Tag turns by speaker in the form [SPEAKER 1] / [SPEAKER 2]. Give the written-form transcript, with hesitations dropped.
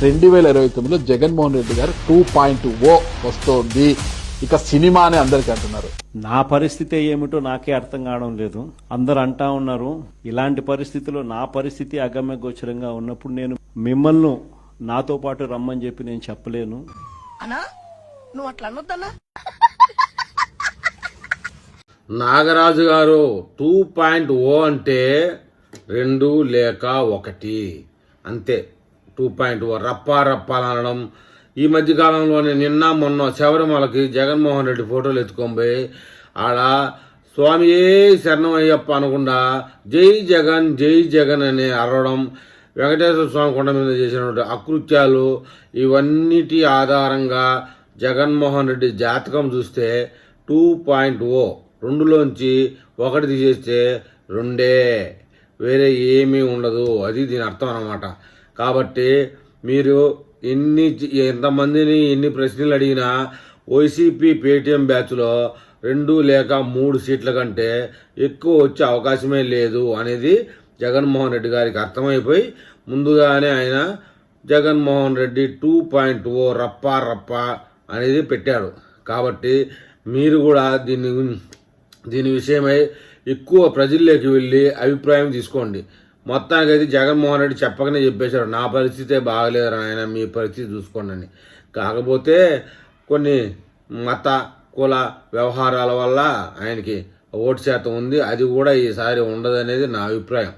[SPEAKER 1] 2029లో జగన్మోహన్ రెడ్డి గారు 2.0 వస్తోంది. ఇక సినిమా అని అందరికీ అంటున్నారు.
[SPEAKER 2] నా పరిస్థితి ఏమిటో నాకే అర్థం కావడం లేదు. అందరు అంటా ఉన్నారు. ఇలాంటి పరిస్థితిలో నా పరిస్థితి అగమ్య గోచరంగా ఉన్నప్పుడు నేను మిమ్మల్ని నాతో పాటు రమ్మని చెప్పి నేను చెప్పలేను.
[SPEAKER 3] అన్నా నువ్వు అట్లా అనొద్దన్నా.
[SPEAKER 4] నాగరాజు గారు 2.0 అంటే 2 లేక 1 అంతే. 2.0 రప్పారప్పాలనడం. ఈ మధ్యకాలంలోనే నిన్న మొన్న శబరిమలకి జగన్మోహన్ రెడ్డి ఫోటోలు ఎత్తుకొని పోయి ఆడ స్వామియే శరణం అయ్యప్ప అనకుండా జై జగన్ అని అరవడం, వెంకటేశ్వర స్వామి కొండ మీద చేసినటువంటి అకృత్యాలు, ఇవన్నిటి ఆధారంగా జగన్మోహన్ రెడ్డి జాతకం చూస్తే 2.0 2లోంచి 1 తీసేస్తే 2 వేరే ఏమీ ఉండదు. అది దీని అర్థం అన్నమాట. కాబట్టి మీరు ఎంతమందిని ఎన్ని ప్రశ్నలు అడిగినా వైసీపీ పేటీఎం బ్యాచ్లో 2 లేక 3 సీట్ల కంటే ఎక్కువ వచ్చే అవకాశమే లేదు అనేది జగన్మోహన్ రెడ్డి గారికి అర్థమైపోయి ముందుగానే ఆయన జగన్మోహన్ రెడ్డి 2.0 రప్పా అనేది పెట్టాడు. కాబట్టి మీరు కూడా దీని విషయమై ఎక్కువ ప్రజల్లోకి వెళ్ళి అభిప్రాయం తీసుకోండి. మొత్తానికైతే జగన్మోహన్ రెడ్డి చెప్పకనే చెప్పేశాడు, నా పరిస్థితే బాగలేదు ఆయన, మీ పరిస్థితి చూసుకోండి అని. కాకపోతే కొన్ని మత కుల వ్యవహారాల వల్ల ఆయనకి ఓటు శాతం ఉంది. అది కూడా ఈసారి ఉండదనేది నా అభిప్రాయం.